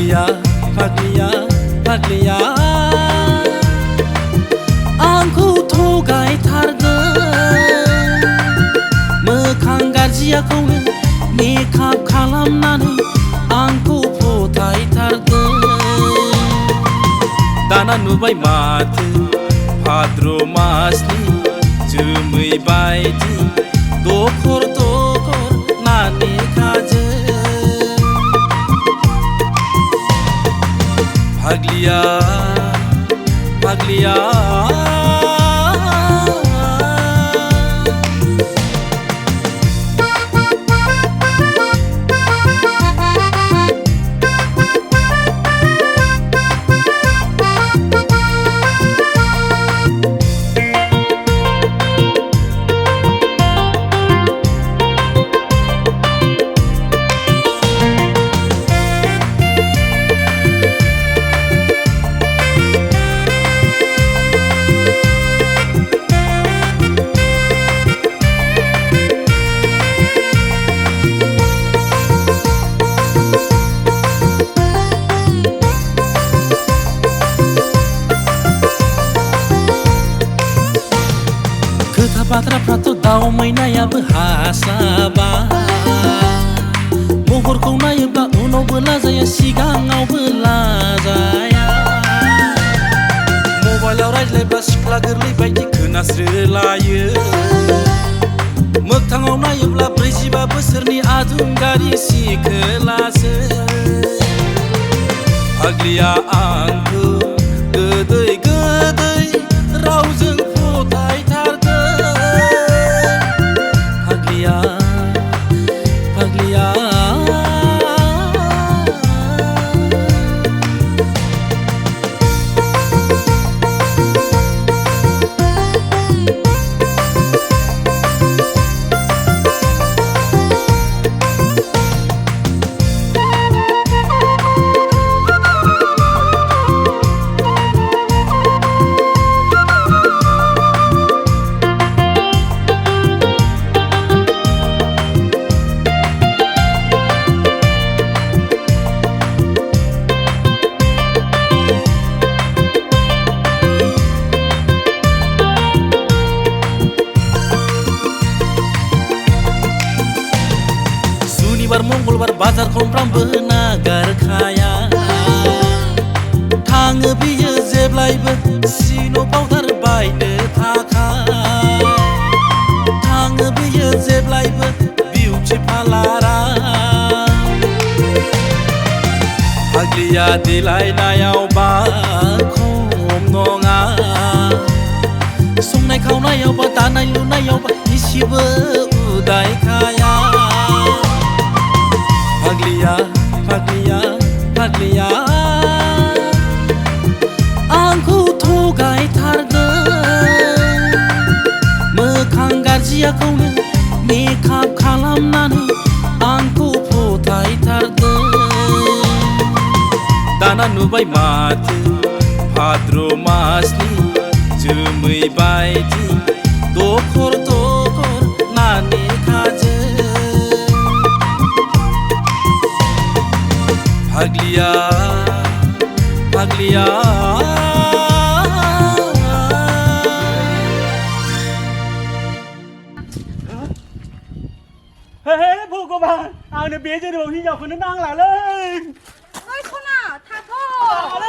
फाग्लिया फाग्लिया फाग्लिया आंखौ थगायथारगोन मोखां गाज्रियाखौनो मेकआप खालामनानै आंखौ फोथायथारगोन दाना नुबाय माथो भाद्र मासनि जोमै बायदि दखर दखर नानि खाजों फाग्लिया फाग्लिया बाथ्राफ्राथ' दावमायनायाबो हास्लाबा महरखौ नायोब्ला उनावबो लाजाया सिगाङावबो लाजाया मबाइलाव रायज्लायब्ला सिख्ला गोरलै बायदि खोनास्रोलायो मोगथाङाव नायोब्ला 45 बोसोरनि आदुंगारि सिखोलासो फाग्लिया आंखौ गोदै गोदै रावजों मंगलबार बाजार खनफ्रामबो नागारखाया थाङो बियो जेब्लायबो सिनो पाउडार बायनो थाखाय थाङो बियो जेब्लायबो बिउटि पार्लाराव फाग्लिया देलायनायावबा खम नङा संनाय खावनायावबा दानाय लुनायावबा इसेबो उदायखाया फाग्लिया फाग्लिया फाग्लिया आंखौ थगायथारगोन मोखां गाज्रियाखौनो मेकआप खालामनानै आंखौ फोथायथारगोन दाना नुबाय माथो भाद्र मासनि जोमै बायदि दखर दखर नानि खाजों फाग्लिया फाग्लिया हे भगवान आंनो बे जोनोमाव हिनजावखौनो नांलालै ओइ सना थाथ'